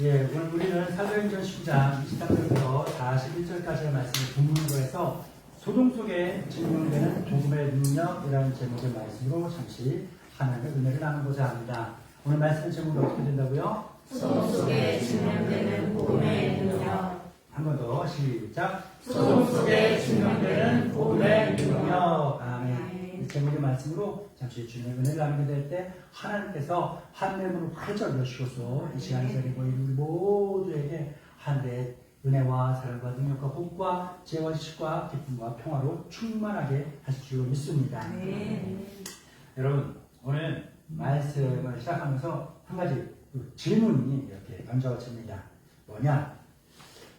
예, 오늘 우리는 사도행전 10장 23절부터 41절까지의 말씀을 본문으로 해서 소동 속에 증명되는 복음의 능력이라는 제목의 말씀으로 잠시 하나님의 은혜를 나누고자 합니다. 오늘 말씀 제목이 어떻게 된다고요? 소동 속에 증명되는 복음의 능력. 한 번 더 시작. 소동 속에 증명되는 복음의 능력. 아멘. 이 제목의 말씀으로 잠시 주님의 은혜를 나누게 될 때 하나님께서 한내문을 활짝 여시고서 이 시간에 자리에 모인 우리 모두에게 한대의 은혜와 사랑과 능력과 복과 지혜와 지식과 기쁨과 평화로 충만하게 하실 줄로 믿습니다. 여러분, 오늘 말씀을 시작하면서 한 가지 질문이 이렇게 던져집니다. 뭐냐?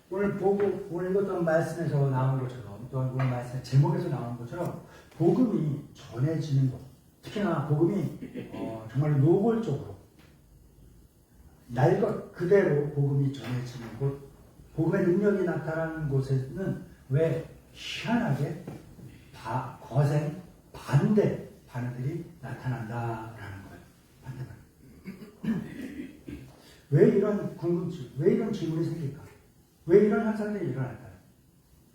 오늘 읽었던 말씀에서 나온 것처럼, 또 오늘 말씀의 제목에서 나온 것처럼 복음이 전해지는 것, 특히나 복음이 정말 노골적으로 날 것 그대로 복음이 전해지는 곳, 복음의 능력이 나타나는 곳에는 왜 희한하게 거센 반대 반응들이 나타난다라는 거예요. 반대반. 왜 이런 궁금증, 왜 이런 질문이 생길까? 왜 이런 현상들이 일어날까요?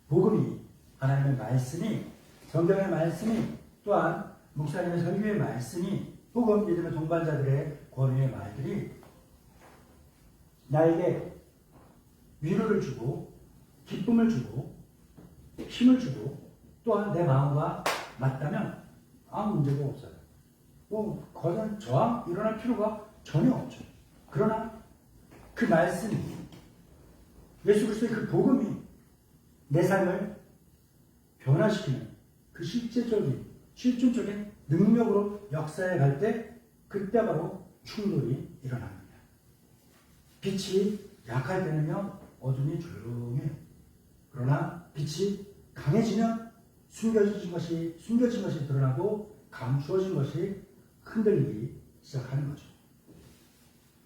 복음이, 하나님의 말씀이, 성경의 말씀이, 또한 목사님의 설교의 말씀이, 혹은 믿음의 동반자들의 권유의 말들이 나에게 위로를 주고 기쁨을 주고 힘을 주고 또한 내 마음과 맞다면 아무 문제가 없어요. 거기서 저항 일어날 필요가 전혀 없죠. 그러나 그 말씀이, 예수 그리스도의 그 복음이 내 삶을 변화시키는 그 실존적인 능력으로 역사에 갈 때 그때 바로 충돌이 일어납니다. 빛이 약할 때는요, 어둠이 조용해요. 그러나 빛이 강해지면 숨겨진 것이 드러나고 감추어진 것이 흔들리기 시작하는 거죠.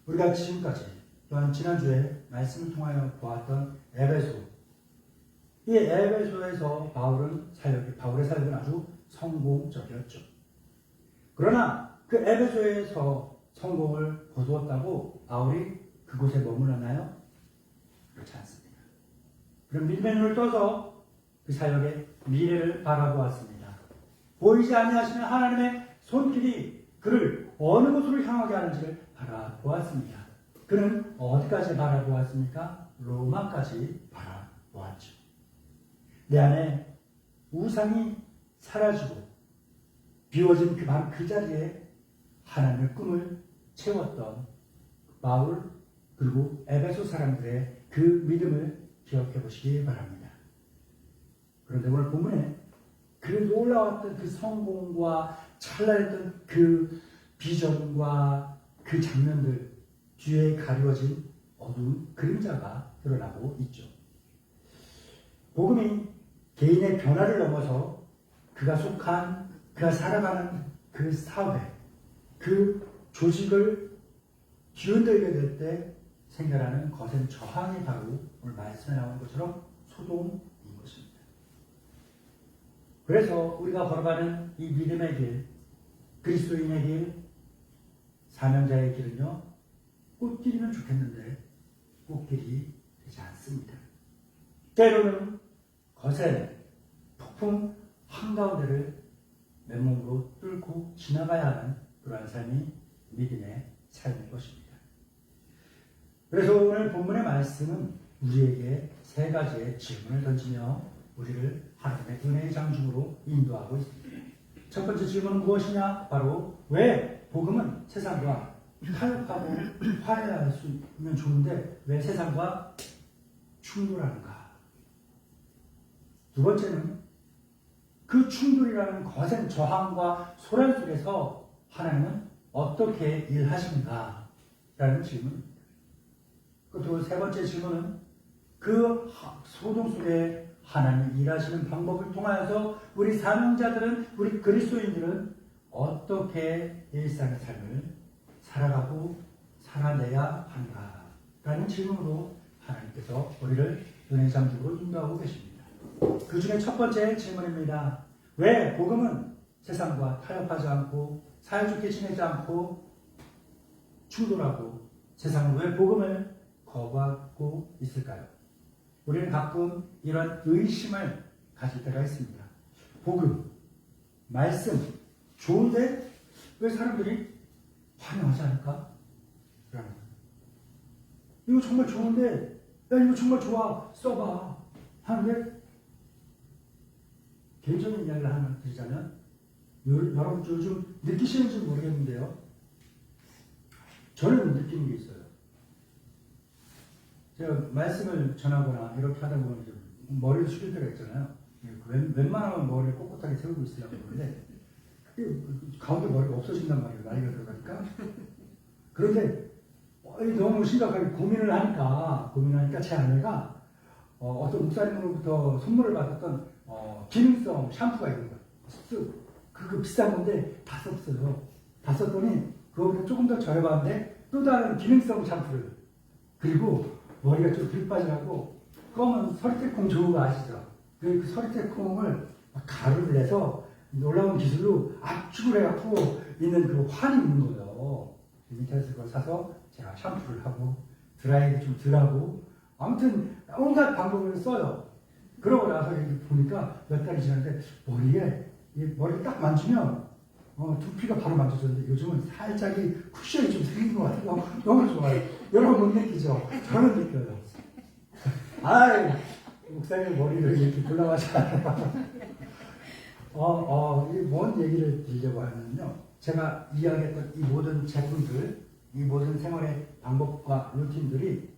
우리가 지금까지 또한 지난주에 말씀을 통하여 보았던 에베소, 이 에베소에서 바울의 사역은 아주 성공적이었죠. 그러나 그 에베소에서 성공을 거두었다고 바울이 그곳에 머물렀나요? 그렇지 않습니다. 그럼 믿음의 눈을 떠서 그 사역의 미래를 바라보았습니다. 보이지 아니하시는 하나님의 손길이 그를 어느 곳으로 향하게 하는지를 바라보았습니다. 그는 어디까지 바라보았습니까? 로마까지 바라보았죠. 내 안에 우상이 사라지고 비워진 그 방 그 자리에 하나님의 꿈을 채웠던 바울, 그리고 에베소 사람들의 그 믿음을 기억해 보시기 바랍니다. 그런데 오늘 본문에 그 놀라웠던 그 성공과 찬란했던 그 비전과 그 장면들 뒤에 가려진 어두운 그림자가 드러나고 있죠. 복음이 개인의 변화를 넘어서 그가 살아가는 그 사회, 그 조직을 뒤흔들게 될 때 생겨나는 거센 저항이 바로 오늘 말씀에 나온 것처럼 소동인 것입니다. 그래서 우리가 걸어가는 이 믿음의 길, 그리스도인의 길, 사명자의 길은요, 꽃길이면 좋겠는데 꽃길이 되지 않습니다. 때로는 거센 폭풍 한가운데를 맨몸으로 뚫고 지나가야 하는 그러한 삶이 믿음의 삶인 것입니다. 그래서 오늘 본문의 말씀은 우리에게 세 가지의 질문을 던지며 우리를 하나님의 은혜의 장중으로 인도하고 있습니다. 첫 번째 질문은 무엇이냐? 바로 왜 복음은 세상과 타협하고 화해할 수 있으면 좋은데 왜 세상과 충돌하는가? 두 번째는 그 충돌이라는 거센 저항과 소란 속에서 하나님은 어떻게 일하시는가? 라는 질문입니다. 그리고 세 번째 질문은 그 소동 속에 하나님 일하시는 방법을 통하여서 우리 사명자들은, 우리 그리스도인들은 어떻게 일상의 삶을 살아가고 살아내야 하는가? 라는 질문으로 하나님께서 우리를 은혜 장중으로 인도하고 계십니다. 그 중에 첫 번째 질문입니다. 왜 복음은 세상과 타협하지 않고 사이좋게 지내지 않고 충돌하고 세상은 왜 복음을 거부하고 있을까요? 우리는 가끔 이런 의심을 가질 때가 있습니다. 복음, 말씀, 좋은데 왜 사람들이 환영하지 않을까? 라는 거예요. 이거 정말 좋은데, 야, 이거 정말 좋아, 써봐. 하는데, 개인적인 이야기를 하나 드리자면, 여러분 요즘 느끼시는지 모르겠는데요. 저는 느끼는 게 있어요. 제가 말씀을 전하거나 이렇게 하다 보면 이제 머리를 숙일 때가 있잖아요. 웬만하면 머리를 꼿꼿하게 세우고 있으려고 그러는데, 가운데 머리가 없어진단 말이에요. 나이가 들어가니까. 그런데 너무 심각하게 고민을 하니까 제 아내가 어떤 목사님으로부터 선물을 받았던 기능성 샴푸가 있는 거예요. 그 비싼 건데 다 썼어요. 다 썼더니 그거보다 조금 더 저렴한데 또 다른 기능성 샴푸를, 그리고 머리가 좀 들빠지라고 검은 서리태콩 좋은 거 아시죠? 그 서리태콩을 가루를 내서 놀라운 기술로 압축을 해갖고 있는 그 환이 있는 거예요. 인터넷에서 그걸 사서 제가 샴푸를 하고 드라이도 좀 덜하고 아무튼 온갖 방법을 써요. 그러고 나서 이렇게 보니까 몇 달이 지났는데 머리를 딱 만지면 두피가 바로 만져졌는데 요즘은 살짝 이 쿠션이 좀 생긴 것 같아요. 너무 좋아요. 여러분 못 느끼죠? 저는 느껴요. 아이, 목사님 머리를 이렇게 골라가지 않아요. 뭔 얘기를 드리려고 하면요. 제가 이야기했던 이 모든 제품들, 이 모든 생활의 방법과 루틴들이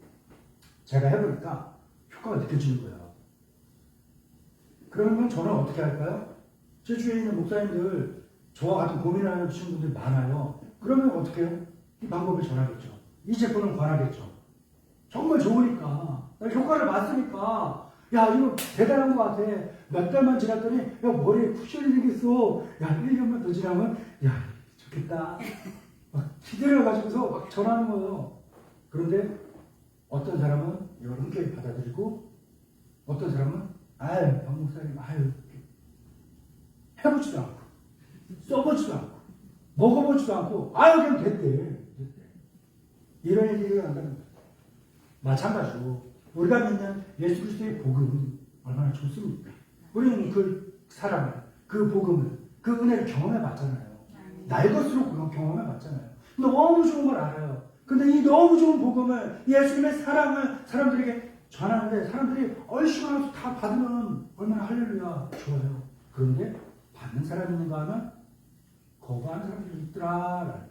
제가 해보니까 효과가 느껴지는 거예요. 그러면 저는 어떻게 할까요? 제 주위에 있는 목사님들, 저와 같은 고민을 하는 분들 많아요. 그러면 어떻게 해요? 이 방법을 전하겠죠. 이 제품을 권하겠죠. 정말 좋으니까, 효과를 봤으니까, 야, 이거 대단한 것 같아. 몇 달만 지났더니, 야, 머리에 쿠션이 생겼어. 야, 1년만 더 지나면, 야, 좋겠다. 막 기대를 가지고서 막 전하는 거예요. 그런데 어떤 사람은 이걸 흔쾌히 받아들이고, 어떤 사람은, 아유, 박 목사님, 아유, 해보지도 않고, 써보지도 않고, 먹어보지도 않고, 아유, 그냥 됐대. 이런 얘기를 한다는 거예요. 마찬가지로 우리가 믿는 예수 그리스도의 복음이 얼마나 좋습니까? 우리는 그 사랑을, 그 복음을, 그 은혜를 경험해 봤잖아요. 날 것으로 경험해 봤잖아요. 너무 좋은 걸 알아요. 근데 이 너무 좋은 복음을, 예수님의 사랑을 사람들에게 전하는데 사람들이 얼씨구나 다 받으면 얼마나 할렐루야 좋아요. 그런데 받는 사람이 있는가 하면 거부하는 사람들이 있더라라는 거예요.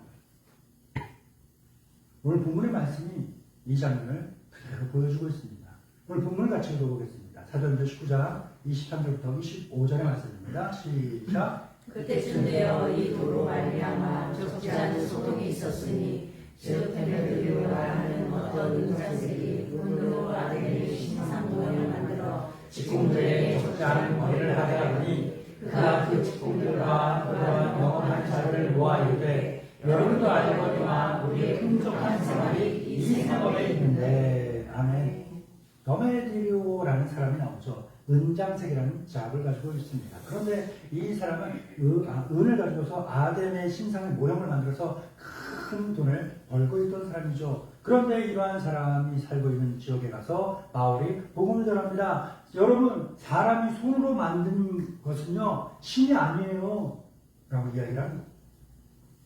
오늘 본문의 말씀이 이 장면을 그대로 보여주고 있습니다. 오늘 본문을 같이 읽어보겠습니다. 사도행전 19장 23절부터 25절의 말씀입니다. 시작. 그때쯤 되어 이 도로 말미암아 적지 않은 소동이 있었으니 즉 데메드리오라 하는 어떤 은장색이 은으로 아데미 신상 모형을 만들어 직공들에게 적지 않은 거래를 하다 보니 그가 그 직공들과 그런 영원한 자를 모아 이르되 여러분도 알거니와 우리의 풍족한 생활이 이 생업에 있는데. 아멘. 더메드리오라는 사람이 나오죠. 은장색이라는 잡을 가지고 있습니다. 그런데 이 사람은 은을 가지고서 아덴의 신상의 모형을 만들어서 큰 돈을 벌고 있던 사람이죠. 그런데 이러한 사람이 살고 있는 지역에 가서 바울이 복음을 전합니다. 여러분, 사람이 손으로 만든 것은요 신이 아니에요 라고 이야기를 합니다.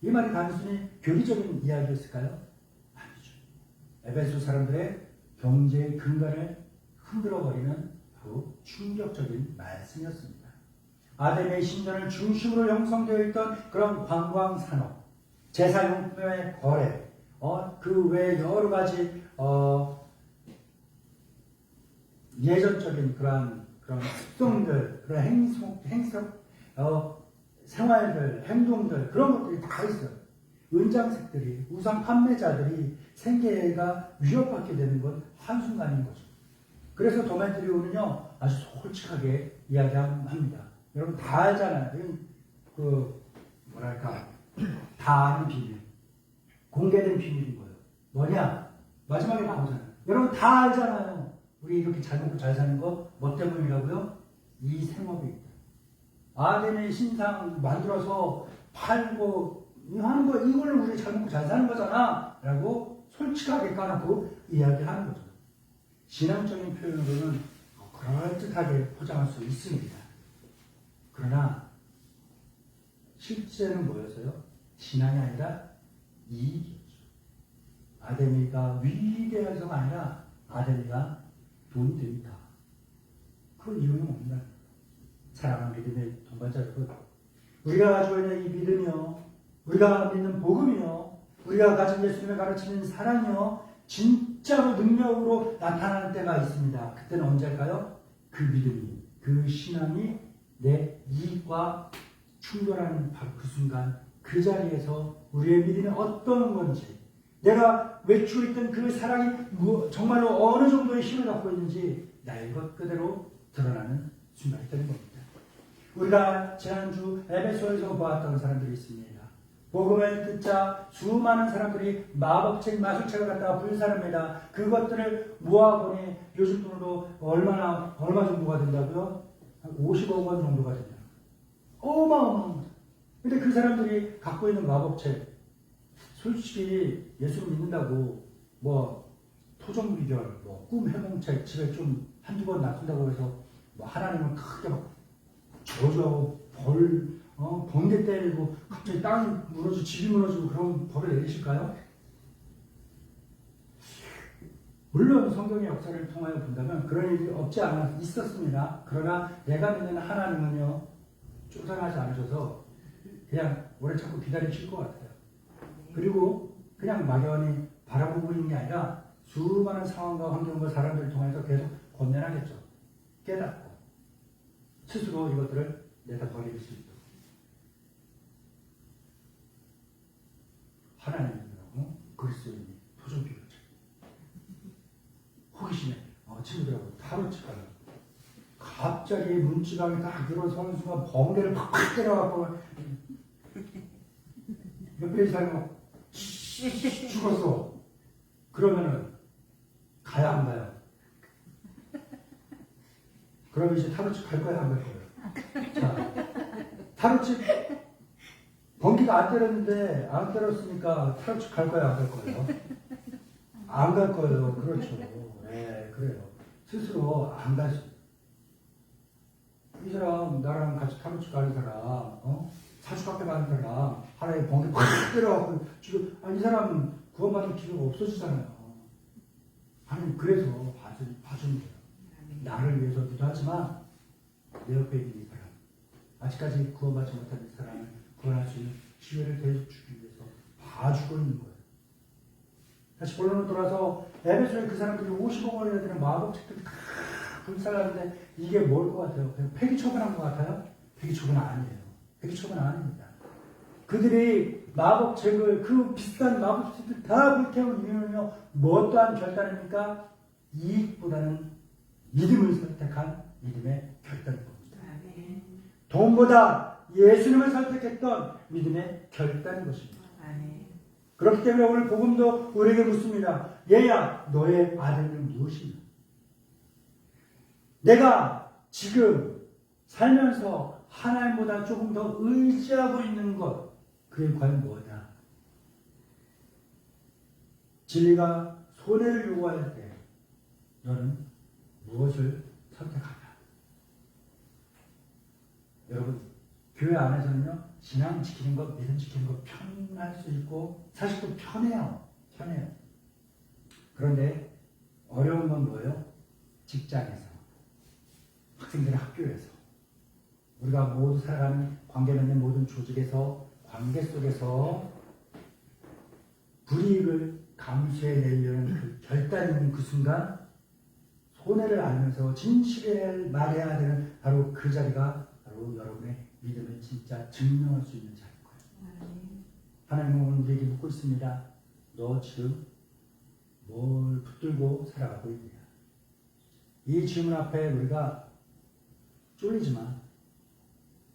이 말이 단순히 교리적인 이야기였을까요? 아니죠. 에베소 사람들의 경제의 근간을 흔들어버리는 바로 충격적인 말씀이었습니다. 아덴의 신전을 중심으로 형성되어 있던 그런 관광산업, 제사용품의 거래, 그 외에 여러 가지 예전적인 그런 습성들, 그런 행석, 생활들, 행동들, 그런 것들이 다 있어요. 은장색들이, 우상 판매자들이 생계가 위협받게 되는 건 한순간인 거죠. 그래서 도메드리오는요, 아주 솔직하게 이야기합니다. 여러분 다 알잖아요. 다 아는 비밀. 공개된 비밀인 거예요. 뭐냐? 마지막에 나오잖아요. 여러분 다 알잖아요. 우리 이렇게 잘 먹고 잘 사는 거, 뭐 때문이라고요? 이 생업이 있다. 아덴의 신상 만들어서 팔고 하는 거, 이걸로 우리 잘 먹고 잘 사는 거잖아 라고 솔직하게 까놓고 이야기하는 거죠. 신앙적인 표현으로는 그럴듯하게 포장할 수 있습니다. 그러나 실제는 뭐였어요? 신앙이 아니라 이익이었죠. 아데미가 위대해서가 아니라 아데미가 돈이 됩니다. 그 이유는 뭡니까? 사랑하는 믿음의 동반자 여러분, 우리가 가지고 있는 이 믿음이요, 우리가 믿는 복음이요, 우리가 가진 예수님의 가르치는 사랑이요, 진짜로 능력으로 나타나는 때가 있습니다. 그때는 언제일까요? 그 믿음이, 그 신앙이 내 이익과 충돌하는 바로 그 순간, 그 자리에서 우리의 믿음이 어떤 건지, 내가 외치고 있던 그 사랑이 정말로 어느 정도의 힘을 갖고 있는지 나의 것 그대로 드러나는 순간이 되는 겁니다. 우리가 지난주 에베소에서 보았던 사람들이 있습니다. 복음을 듣자 수많은 사람들이 마법책, 마술책을 갖다가 불사릅니다. 그것들을 모아보니 요즘 돈으로 얼마 정도가 된다고요? 한 50억 원 정도가 된다. 어마어마합니다. 근데 그 사람들이 갖고 있는 마법책, 솔직히 예수를 믿는다고 뭐 토종비결, 뭐 꿈해몽책 집에 좀 한두 번 놔둔다고 해서 뭐 하나님을 크게 막 저주하고 번개 때리고 갑자기 땅이 무너지고 집이 무너지고 그런 법을 내리실까요? 물론 성경의 역사를 통하여 본다면 그런 일이 없지 않아 있었습니다. 그러나 내가 믿는 하나님은요, 쫓아가지 않으셔서 그냥 오래 참고 기다리실 것 같아요. 그리고 그냥 막연히 바라보고 있는 게 아니라 수많은 상황과 환경과 사람들을 통해서 계속 권면하겠죠. 깨닫고 스스로 이것들을 내다버릴 수 있도록. 하나님이라고 그리스도인이 토종비교책. 호기심에 친구들하고 타로치 가요. 갑자기 문지방에 딱 들어서는 순간 번개를 팍 때려갖고 옆에 사람이 죽었어. 그러면은 가야 안 가요? 그럼 이제 타로치 갈 거야, 안 갈 거예요? 자, 타로치 번개가 안 때렸는데 안 때렸으니까 타로치 갈 거야, 안 갈 거예요? 안 갈 거예요. 그렇죠. 네, 그래요. 스스로 안 갈 수. 이 사람 나랑 같이 타로치 가는 사람, 사주학교 가는 사람, 하나의 번개 팍 때려갖고 지금 이 사람 구원받을 기회가 없어지잖아요. 아니 그래서 봐주는 거예요. 나를 위해서기도 하지만 내 옆에 있는 이 사람, 아직까지 구원받지 못한 이 사람을 구원할 수 있는 기회를 계속 주기 위해서 봐주고 있는 거예요. 다시 본론으로 돌아서 에베소에 그 사람들이 50억 원이나 되는 마법책들이 다 불살랐는데 이게 뭘 것 같아요? 그냥 폐기 처분한 것 같아요? 폐기 처분 아니에요. 폐기 처분 아닙니다. 그들이 마법책을, 그 비싼 마법책들 다 불태운 이유는요, 뭐 또한 결단입니까? 이익보다는 믿음을 선택한 믿음의 결단인 겁니다. 아멘. 돈보다 예수님을 선택했던 믿음의 결단인 것입니다. 아멘. 그렇기 때문에 오늘 복음도 우리에게 묻습니다. 얘야, 너의 아들은 무엇이냐? 내가 지금 살면서 하나님보다 조금 더 의지하고 있는 것, 그게 과연 뭐냐? 진리가 손해를 요구할 때 너는 무엇을 선택하냐? 여러분, 교회 안에서는요, 신앙 지키는 것, 믿음 지키는 것 편할 수 있고 사실 또 편해요. 그런데 어려운 건 뭐예요? 직장에서, 학생들의 학교에서, 우리가 모두 살아가는 관계 맺는 모든 조직에서, 관계 속에서 불이익을 감수해내려는 그 결단이 있는 그 순간 손해를 알면서 진실을 말해야 되는 바로 그 자리가 바로 여러분의 믿음을 진짜 증명할 수 있는 자리일 거예요. 하나님은 오늘 우리에게 묻고 있습니다. 너 지금 뭘 붙들고 살아가고 있느냐? 이 질문 앞에 우리가 쫄리지만,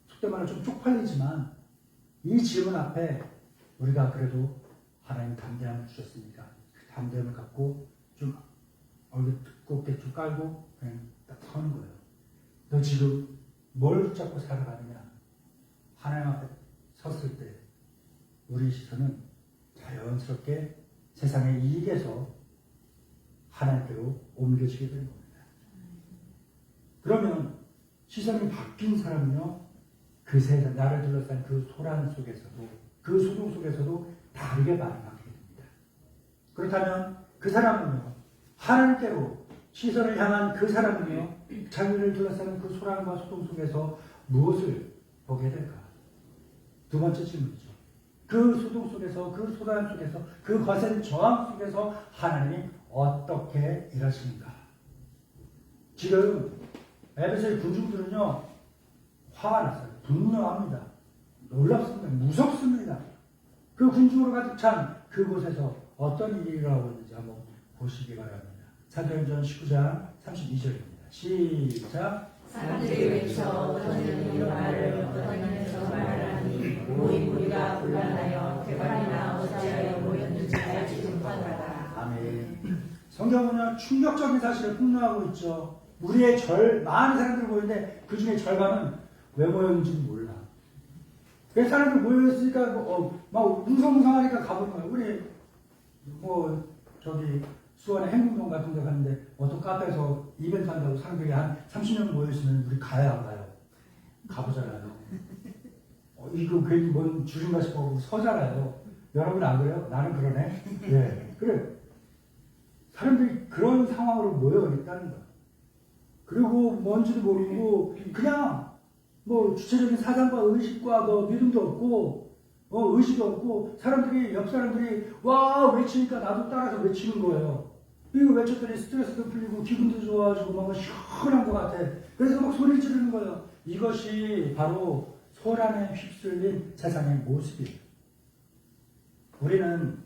속된 말로 좀 쪽팔리지만, 이 질문 앞에 우리가 그래도 하나님 담대함을 주셨으니까 그 담대함을 갖고 좀 얼굴 두껍게 좀 깔고 그냥 딱 서는 거예요. 너 지금 뭘 붙잡고 살아가느냐? 하나님 앞에 섰을 때 우리 시선은 자연스럽게 세상의 이익에서 하나님께로 옮겨지게 되는 겁니다. 그러면 시선이 바뀐 사람은요, 그 세상, 나를 둘러싼 그 소란 속에서도, 그 소동 속에서도 다르게 반응하게 됩니다. 그렇다면 그 사람은요, 하나님께로 시선을 향한 그 사람은요, 자기를 둘러싸는 그 소란과 소동 속에서 무엇을 보게 될까? 두 번째 질문이죠. 그 소동 속에서, 그 소란 속에서, 그 거센 저항 속에서 하나님이 어떻게 일하시는가? 지금 에베소의 군중들은요, 화가 났어요. 분노합니다. 놀랍습니다. 무섭습니다. 그 군중으로 가득 찬 그곳에서 어떤 일이 일어나고 있는지 한번 보시기 바랍니다. 사도행전 19장 32절입니다. 시작. 사람들이 외쳐 어떤 이는 이런 말을 어떤 이는 저 말을 하니 모인 무리가 곤란하여 대관이나 어찌하여 모였는지 알지 못하더라. 아멘. 성경은요, 충격적인 사실을 폭로하고 있죠. 우리의 많은 사람들이 모이는데 그 중에 절반은 왜 모였는지는 몰라. 그 사람들 모여있으니까 막 웅성웅성하니까 가보는 거예요. 우리 저기 수원의 행궁동 같은 데 갔는데 어떤 카페에서 이벤트 한다고 사람들이 한 30명 모여있으면 우리 가요 안 가요? 가보잖아요. 이거 괜히 뭔 줄인가 싶어 서잖아요. 여러분 안 그래요? 나는 그러네. 예, 그래. 사람들이 그런 상황으로 모여 있다는 거야. 그리고 뭔지도 모르고 그냥 주체적인 사상과 의식과 믿음도 없고 의식도 없고 옆 사람들이 와 외치니까 나도 따라서 외치는 거예요. 이거 외쳤더니 스트레스도 풀리고 기분도 좋아지고 뭔가 시원한 것 같아. 그래서 막 소리를 지르는 거예요. 이것이 바로 소란에 휩쓸린 세상의 모습이에요. 우리는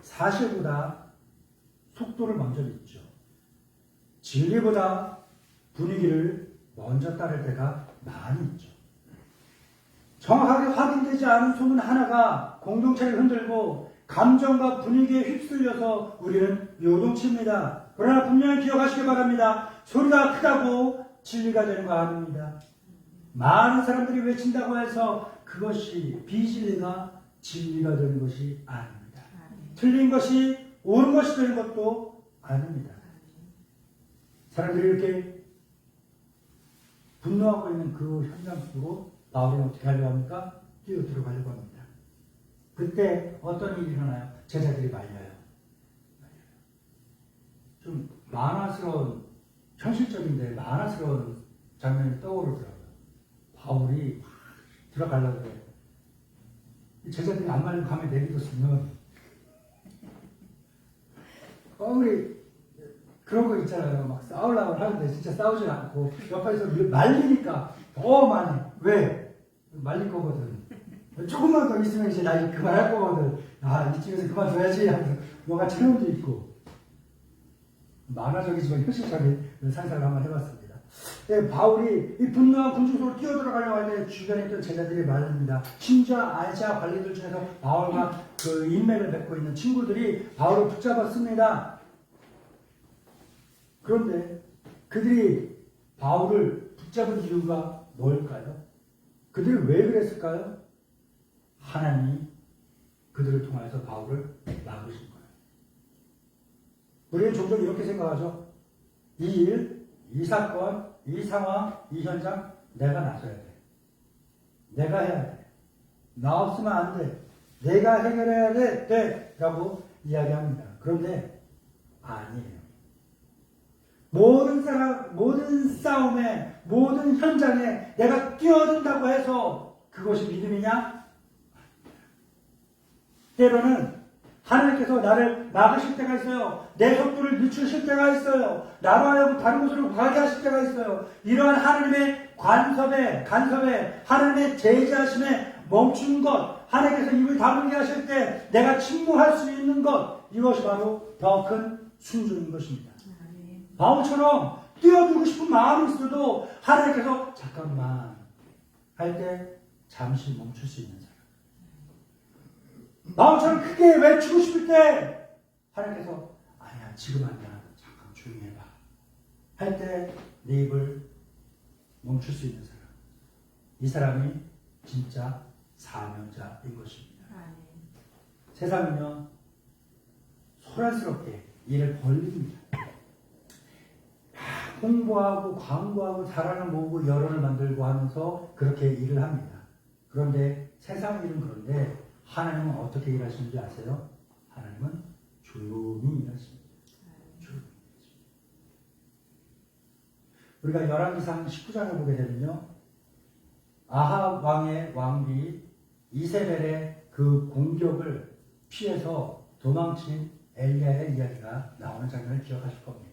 사실보다 속도를 먼저 믿죠. 진리보다 분위기를 먼저 따를 때가 많이 있죠. 정확하게 확인되지 않은 소문 하나가 공동체를 흔들고 감정과 분위기에 휩쓸려서 우리는 요동칩니다. 그러나 분명히 기억하시기 바랍니다. 소리가 크다고 진리가 되는 거 아닙니다. 많은 사람들이 외친다고 해서 그것이 비진리가 진리가 되는 것이 아닙니다. 틀린 것이 옳은 것이 되는 것도 아닙니다. 사람들이 이렇게 분노하고 있는 그 현장 속으로 바울은 어떻게 하려고 합니까? 뛰어들어가려고 합니다. 그때 어떤 일이 일어나요? 제자들이 말려요. 좀 만화스러운, 현실적인데 만화스러운 장면이 떠오르더라고요. 바울이 들어가려고 해요. 제자들이 안 말리고 가만히 내비뒀으면 바울이 그런 거 있잖아요. 막 싸우려고 하는데 진짜 싸우지 않고 옆에서 말리니까 더 많이. 왜? 말릴 거거든. 조금만 더 있으면 이제 나 그만할 거거든. 이쯤에서 그만둬야지 하면서 뭔가 체험도 있고. 만화적이지만 현실적인 상상을 한번 해봤습니다. 네, 바울이 이 분노한 군중 속으로 뛰어들어가려고 할 때 주변에 있던 제자들이 말합니다. 심지어 아시아 관리들 중에서 바울과 그 인맥을 맺고 있는 친구들이 바울을 붙잡았습니다. 그런데 그들이 바울을 붙잡은 이유가 뭘까요? 그들이 왜 그랬을까요? 하나님이 그들을 통해서 바울을 막으신 거예요. 우리는 종종 이렇게 생각하죠. 이 일, 이 사건, 이 상황, 이 현장 내가 나서야 돼. 내가 해야 돼. 나 없으면 안 돼. 내가 해결해야 돼. 라고 이야기합니다. 그런데 아니에요. 모든 싸움에, 모든 현장에 내가 뛰어든다고 해서 그것이 믿음이냐? 때로는 하나님께서 나를 막으실 때가 있어요. 내 속도를 늦추실 때가 있어요. 나로 하여금 다른 곳으로 가게 하실 때가 있어요. 이러한 하나님의 간섭에 하나님의 제지하심에 멈춘 것, 하나님께서 입을 다물게 하실 때 내가 침묵할 수 있는 것, 이것이 바로 더 큰 순종인 것입니다. 바울처럼 뛰어들고 싶은 마음이 있어도 하나님께서 잠깐만 할 때 잠시 멈출 수 있는 사람. 바울처럼 크게 외치고 싶을 때 하나님께서 아니야 지금 아니야 잠깐 조용히 해봐 할 때 내 입을 멈출 수 있는 사람. 이 사람이 진짜 사명자인 것입니다. 세상은요 소란스럽게 일을 벌립니다. 홍보하고 광고하고 사람을 모으고 여론을 만들고 하면서 그렇게 일을 합니다. 그런데 세상 일은 그런데 하나님은 어떻게 일하시는지 아세요? 하나님은 조용히 일하십니다. 조용히. 우리가 열왕기상 19장을 보게 되면요, 아합 왕의 왕비 이세벨의 그 공격을 피해서 도망친 엘리야의 이야기가 나오는 장면을 기억하실 겁니다.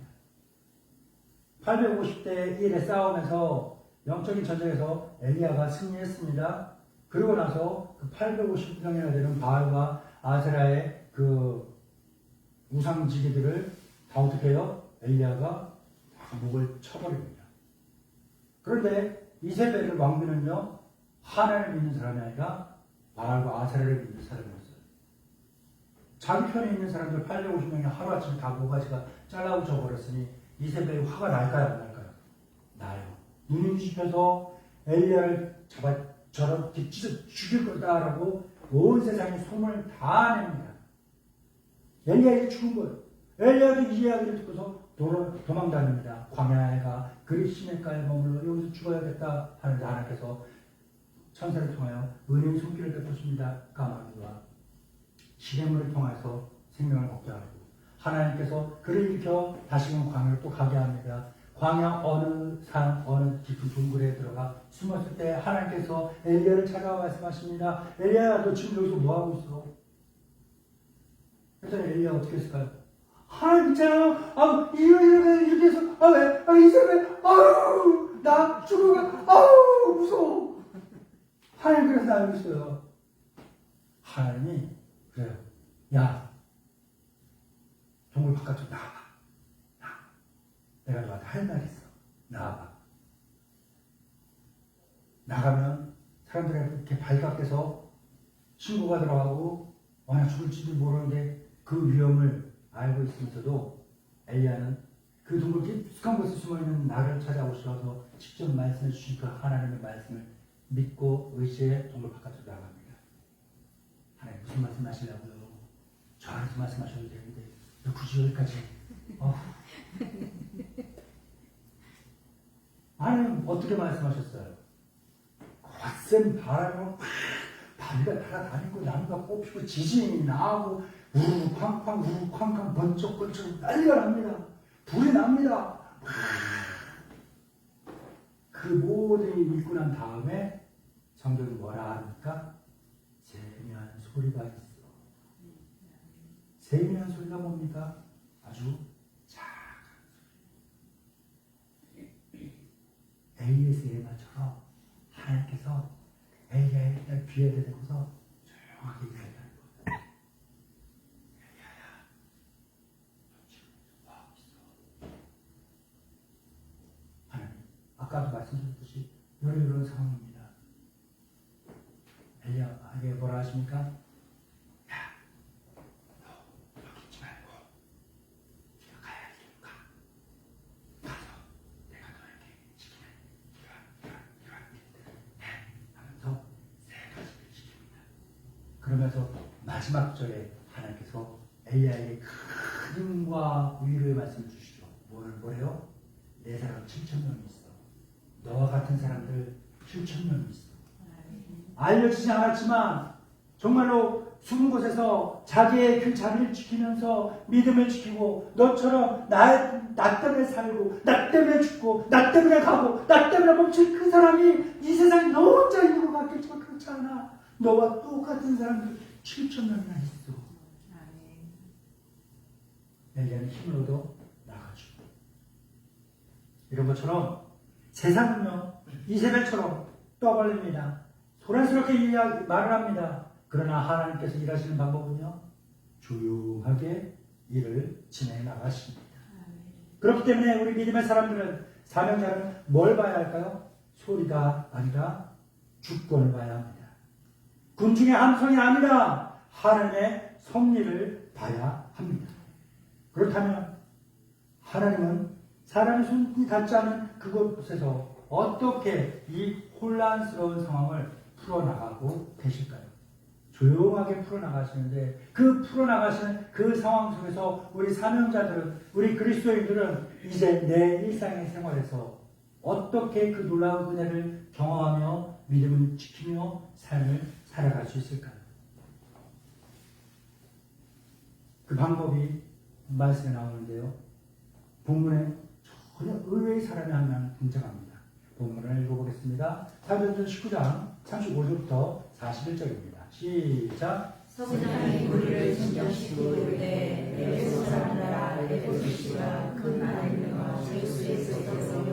850대 1의 싸움에서 영적인 전쟁에서 엘리야가 승리했습니다. 그러고 나서 그 850명이나 되는 바알과 아세라의 그 우상지기들을 다 어떻게 해요? 엘리야가 다 목을 쳐버립니다. 그런데 이세벨의 왕비는요, 하나님을 믿는 사람이 아니라 바알과 아세라를 믿는 사람이었어요. 자기 편에 있는 사람들 850명이 하루아침에 다 모가지가 잘라붙어 버렸으니 이세벨이 화가 날까요? 안 날까요? 나요. 눈이 뒤집혀서 엘리야를 잡아 저렇게 찢어 죽일 거다라고 온 세상에 소문을 다 냅니다. 엘리야가 죽은 거예요. 엘리야도 이 이야기를 듣고서 도망다닙니다. 광야가 그리 시냇가에 머물러 여기서 죽어야겠다 하는데 하나님께서 천사를 통하여 은혜의 손길을 베푸십니다. 까마귀와 시냇물을 통해서 생명을 얻게 하고 하나님께서 그를 일으켜 다시금 광야로 또 가게 합니다. 광야 어느 산 어느 깊은 동굴에 들어가 숨었을 때 하나님께서 엘리야를 찾아와 말씀하십니다. 엘리야야, 너 지금 여기서 뭐하고 있어? 그래서 엘리야가 어떻게 했을까요? 하나님 있잖아. 이렇게 해서 왜? 이세벨 나 죽으면 무서워. 하나님 그래서 나 여기 있어요. 하나님이 그래요. 야, 동굴 바깥으로 나와봐. 내가 너한테 할 말이 있어. 나와봐. 나가면 사람들이 이렇게 발각돼서 신고가 들어가고 나 죽을지도 모르는데 그 위험을 알고 있으면서도 엘리야는 그 동굴 깊숙한 곳에 숨어있는 나를 찾아오셔서 직접 말씀해 주신 그 하나님의 말씀을 믿고 의지해 동굴 바깥으로 나갑니다. 하나님 무슨 말씀 하시려고요? 저한테 말씀하셔도 되는데 왜 굳이 여기까지? 하나님 어떻게 말씀하셨어요? 거센 바람으로 바위가 날아다니고 나무가 뽑히고 지진이 나고 우르르 쾅쾅 우르르 쾅쾅 번쩍번쩍 난리가 납니다. 불이 납니다. 그 모든 일이 있고 난 다음에 성경이 뭐라 합니까? 세미한 소리가 있어. 세미한 소리가 뭡니까? 아주 작은 소리. ASMR처럼 하나님께서 엘리야의 귀에 대고서 조용하게 얘기한다는 거예요. 엘리야야, 너 지금 뭐하고 있어? 하나님, 아까도 말씀드렸듯이 이런 상황입니다. 엘리야에게 뭐라 하십니까? 야, 너 여기 있지 말고 네가 가야 할 길로 가. 가서 내가 너에게 시키는 이러한 일들을 해 하면서 세 가지를 시킵니다. 그러면서 마지막 절에 하나님께서 엘리야에게 큰 힘과 위로의 말씀을 주시죠. 뭐래요? 내 사람 7,000명이 있어. 너와 같은 사람들 7,000명이 있어. 알려지지 않았지만 정말로 숨은 곳에서 자기의 그 자리를 지키면서 믿음을 지키고 너처럼 나 때문에 살고 나 때문에 죽고 나 때문에 가고 나 때문에 멈춘 그 사람이 이 세상에 너 혼자 있는 것 같겠지만 그렇지 않아. 너와 똑같은 사람들 7,000명이나 있어. 엘리야는 힘을 얻어 나가죠. 이런 것처럼 세상은요 이세벨처럼 떠벌립니다. 소란스럽게 말을 합니다. 그러나 하나님께서 일하시는 방법은요 조용하게 일을 진행해 나가십니다. 그렇기 때문에 우리 믿음의 사람들은 사명자는 뭘 봐야 할까요? 소리가 아니라 주권을 봐야 합니다. 군중의 함성이 아니라 하나님의 섭리를 봐야 합니다. 그렇다면 하나님은 사람의 손이 닿지 않은 그곳에서 어떻게 이 혼란스러운 상황을 풀어나가고 계실까요? 조용하게 풀어나가시는데 그 풀어나가시는 그 상황 속에서 우리 사명자들은 우리 그리스도인들은 이제 내 일상의 생활에서 어떻게 그 놀라운 은혜를 경험하며 믿음을 지키며 삶을 살아갈 수 있을까요? 그 방법이 말씀에 나오는데요. 본문에 전혀 의외의 사람이 한 명 등장합니다. 본문을 읽어보겠습니다. 사도행전 19장 35절부터 41절입니다. 시작. 서구장이 우리를 진정시키고 이르되 에베소 사람들아 에베소시가 큰 아들과 제우스에서 있어서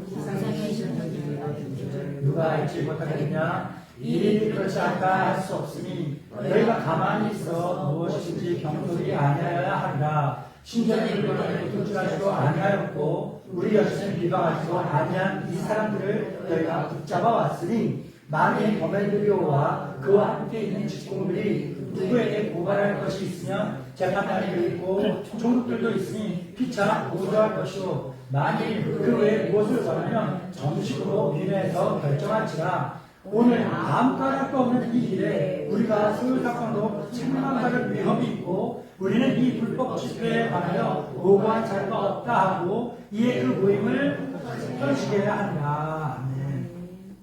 이상의 전쟁을 누가 알지 못하겠느냐? 이 일이 그렇지 않다 할 수 없으니 너희가 가만히 있어 무엇인지 경솔히 아니하여야 하리라. 신전의 물건을 도출하지도 아니하였고 우리 여신을 비방하지도 아니한 이 사람들을 너희가 붙잡아 왔으니 만일 거멜리오와 그와 함께 있는 직공들이 누구에게 고발할 것이 있으면 재판관이 있고 총독들도 있으니 피차 고소할 것이요 만일 그 외에 무엇을 원하면 정식으로 민회에서 결정할지라. 오늘 아무 까닭도 없는 이 일에 우리가 소유 사건으로 책망받을 위험이 있고 우리는 이 불법 집회에 관하여 보고한 자료가 없다 하고 이에 그 모임을 펼치게 하니라. 아멘.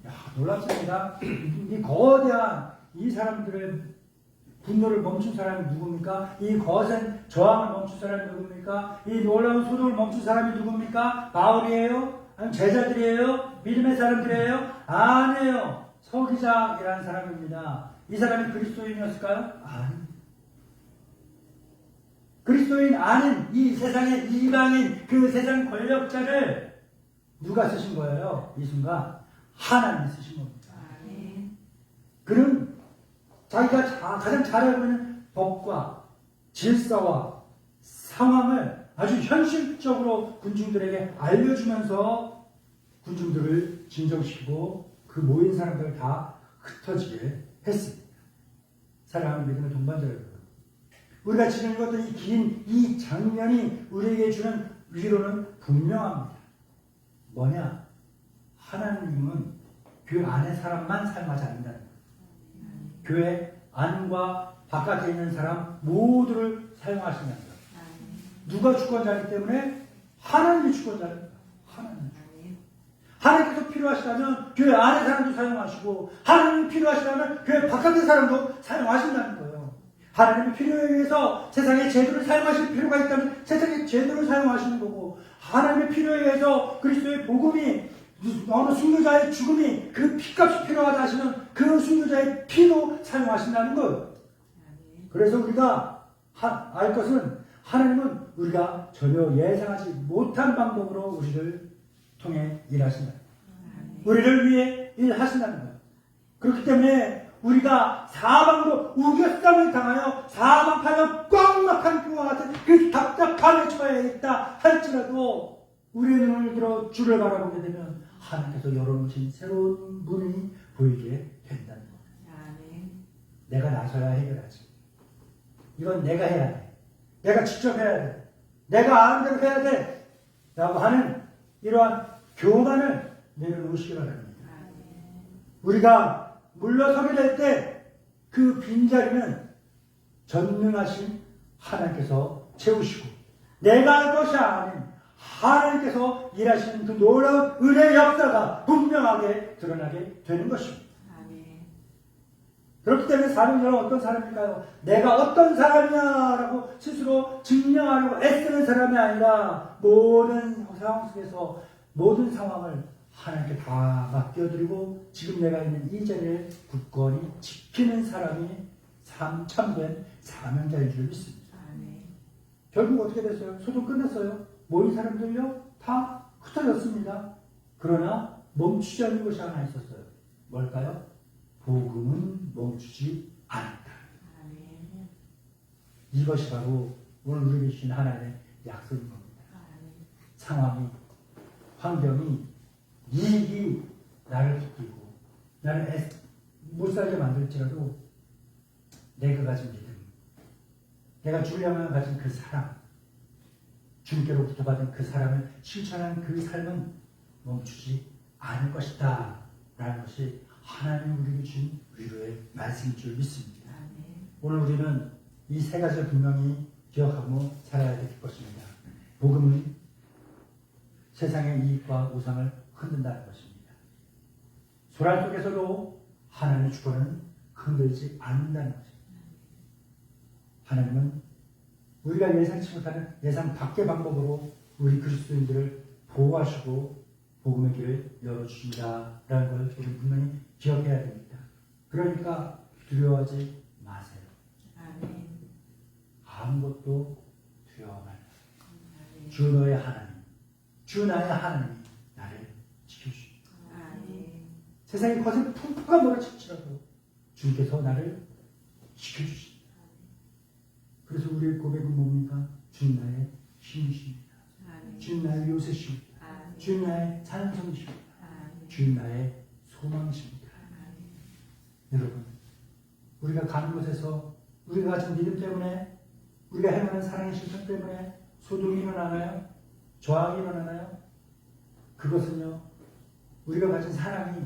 야, 놀랍습니다. 이 거대한 이 사람들의 분노를 멈춘 사람이 누굽니까? 이 거센 저항을 멈춘 사람이 누굽니까? 이 놀라운 소동을 멈춘 사람이 누굽니까? 바울이에요? 아니면 제자들이에요? 믿음의 사람들이에요? 아니에요. 서기장이라는 사람입니다. 이 사람이 그리스도인이었을까요? 아니. 그리스도인 아닌 이 세상의 이방인 그 세상 권력자를 누가 쓰신 거예요? 이 순간 하나님이 쓰신 겁니다. 그는 자기가 가장 잘 알고 있는 법과 질서와 상황을 아주 현실적으로 군중들에게 알려주면서 군중들을 진정시키고 그 모인 사람들을 다 흩어지게 했습니다. 사랑하는 믿음의 동반자 여러분, 우리가 지금 읽었던 이 긴 이 장면이 우리에게 주는 위로는 분명합니다. 뭐냐? 하나님은 교회 안의 사람만 사용하지 않는다는 거예요. 교회 안과 바깥에 있는 사람 모두를 사용하신다는 거예요. 누가 주권자이기 때문에 하나님이 주권자입니다. 하나님께서 필요하시다면 교회 안의 사람도 사용하시고 하나님이 필요하시다면 교회 바깥의 사람도 사용하신다는 거예요. 하나님이 필요에 의해서 세상의 제도를 사용하실 필요가 있다면 세상의 제도를 사용하시는 거고 하나님의 필요에 의해서 그리스도의 복음이 어느 순교자의 죽음이 그 피값이 필요하다 하시면 그 순교자의 피도 사용하신다는 거예요. 그래서 우리가 알 것은 하나님은 우리가 전혀 예상하지 못한 방법으로 우리를 통해 일하신다. 우리를 위해 일하신다는 거예요. 그렇기 때문에 우리가 사방으로 우겨쌈을 당하여 사방팔방 꽉 막힌 그와 같은 그 답답함에 처해 있다 할지라도 우리의 눈을 들어 주를 바라보게 되면 하나님께서 열어놓으신 새로운 문이 보이게 된다는 거예요. 내가 나서야 해결하지. 이건 내가 해야 돼. 내가 직접 해야 돼. 내가 아는 대로 해야 돼. 라고 하는 이러한 교만을 내려놓으시기 바랍니다. 우리가 물러서게 될 때 그 빈자리는 전능하신 하나님께서 채우시고 내가 할 것이 아닌 하나님께서 일하시는 그 놀라운 은혜의 역사가 분명하게 드러나게 되는 것입니다. 그렇기 때문에 사람들은 어떤 사람일까요? 내가 어떤 사람이냐라고 스스로 증명하려고 애쓰는 사람이 아니라 모든 상황 속에서 모든 상황을 하나님께 다 맡겨드리고 지금 내가 있는 이 자리를 굳건히 지키는 사람이 참된 사명자인 줄 믿습니다. 결국 어떻게 됐어요? 소동 끝났어요. 모인 사람들요? 다 흩어졌습니다. 그러나 멈추지 않는 것이 하나 있었어요. 뭘까요? 복음은 멈추지 않았다. 이것이 바로 오늘 우리에게 주신 하나님의 약속인 겁니다. 상황이, 환경이, 이익이 나를 붙들고 나를 못 살게 만들지라도 내가 가진 믿음, 내가 주를 향해 가진 그 사랑, 주님께로부터 받은 그 사랑을 실천하는 그 삶은 멈추지 않을 것이다 라는 것이 하나님 우리에게 준 위로의 말씀인 줄 믿습니다. 오늘 우리는 이 세 가지를 분명히 기억하고 살아야 될 것입니다. 복음은 세상의 이익과 우상을 흔든다는 것입니다. 소란 속에서도 하나님의 주권은 흔들지 않는다는 것입니다. 하나님은 우리가 예상치 못하는 예상 밖의 방법으로 우리 그리스도인들을 보호하시고 복음의 길을 열어주십니다. 라는 걸 우리 분명히 기억해야 됩니다. 그러니까 두려워하지 마세요. 아멘. 아무것도 두려워 말라. 주 너의 하나님, 주 나의 하나님이 나를 지켜주십니다. 아멘. 세상에 거센 풍파가 몰아칠지라도 주께서 나를 지켜주십니다. 그래서 우리의 고백은 뭡니까? 주는 나의 힘이십니다. 아멘. 주는 나의 요새십니다. 아멘. 주는 나의 찬송이십니다. 아멘. 주는 나의 소망이십니다. 여러분, 우리가 가는 곳에서 우리가 가진 믿음 때문에, 우리가 행하는 사랑의 실천 때문에 소동이 일어나나요? 저항이 일어나나요? 그것은요, 우리가 가진 사랑이,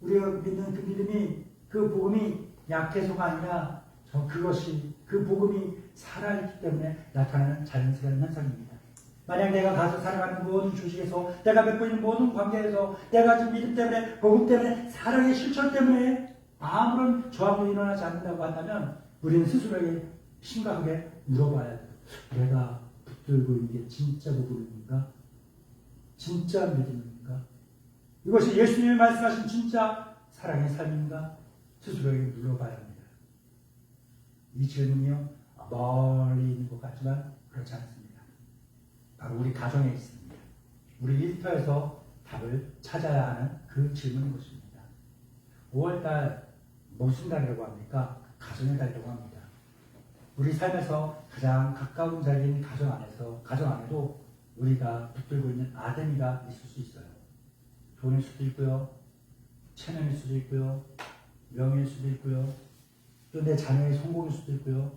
우리가 믿는 그 믿음이, 그 복음이 약해서가 아니라 그것이, 그 복음이 살아있기 때문에 나타나는 자연스러운 현상입니다. 만약 내가 가서 살아가는 모든 조직에서, 내가 맺고 있는 모든 관계에서, 내가 가진 믿음 때문에, 복음 때문에, 사랑의 실천 때문에 아무런 저항도 일어나지 않는다고 한다면 우리는 스스로에게 심각하게 물어봐야 돼요. 내가 붙들고 있는 게 진짜 복음입니까? 진짜 믿음입니까? 이것이 예수님이 말씀하신 진짜 사랑의 삶인가? 스스로에게 물어봐야 합니다. 이 질문이요, 멀리 있는 것 같지만 그렇지 않습니다. 바로 우리 가정에 있습니다. 우리 일터에서 답을 찾아야 하는 그 질문인 것입니다. 5월달 무슨 달이라고 합니까? 가정의 달이라고 합니다. 우리 삶에서 가장 가까운 자리인 가정 안에도 우리가 붙들고 있는 아데미가 있을 수 있어요. 돈일 수도 있고요, 체면일 수도 있고요, 명예일 수도 있고요, 또 내 자녀의 성공일 수도 있고요,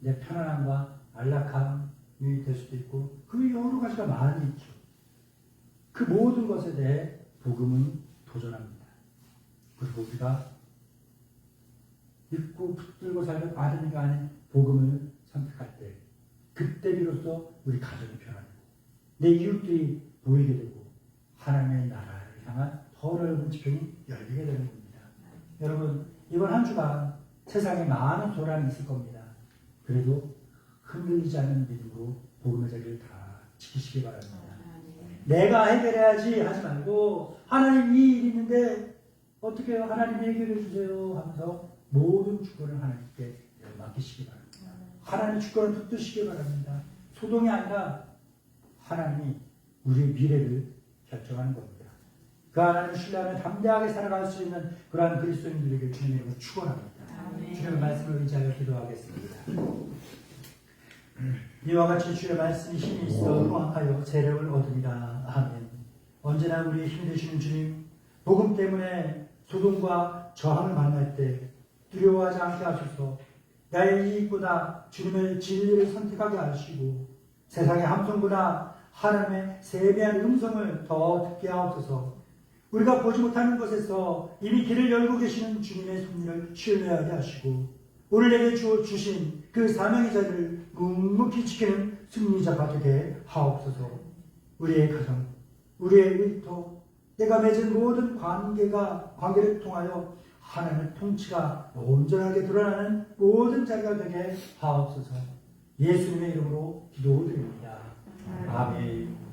내 편안함과 안락함이 될 수도 있고, 그 여러 가지가 많이 있죠. 그 모든 것에 대해 복음은 도전합니다. 그리고 우리가 믿고 붙들고 살던 아드미가 아닌 복음을 선택할 때, 그때 비로소 우리 가정이 변화되고 내 이웃들이 보이게 되고 하나님의 나라를 향한 더 넓은 지평이 열리게 되는 겁니다. 여러분, 이번 한 주간 세상에 많은 소란이 있을 겁니다. 그래도 흔들리지 않는 믿음으로 복음의 자리를 다 지키시기 바랍니다. 내가 해결해야지 하지 말고, 하나님 이 일이 있는데 어떻게 해요? 하나님 해결해 주세요 하면서 모든 주권을 하나님께 맡기시기 바랍니다. 하나님의 주권을 붙드시기 바랍니다. 소동이 아니라 하나님이 우리의 미래를 결정하는 겁니다. 그 하나님을 신뢰하며 담대하게 살아갈 수 있는 그러한 그리스도인들에게 주님의 이름으로 축원합니다. 주님의 말씀을 의지하여 기도하겠습니다. 이와 같이 주의 말씀이 힘이 있어 응원하여 재력을 얻으리라. 아멘. 언제나 우리의 힘이 되시는 주님, 복음 때문에 소동과 저항을 만날 때 두려워하지 않게 하소서. 나의 이익보다 주님의 진리를 선택하게 하시고 세상의 함성보다 하나님의 세미한 음성을 더 듣게 하옵소서. 우리가 보지 못하는 것에서 이미 길을 열고 계시는 주님의 섭리를 신뢰하게 하시고 오늘 내게 주신 그 사명의 자리를 묵묵히 지키는 승리자가 되게 하옵소서. 우리의 가정, 우리의 일터, 내가 맺은 모든 관계를 통하여 하나님의 통치가 온전하게 드러나는 모든 자리가 되게 하옵소서. 예수님의 이름으로 기도드립니다. 아멘.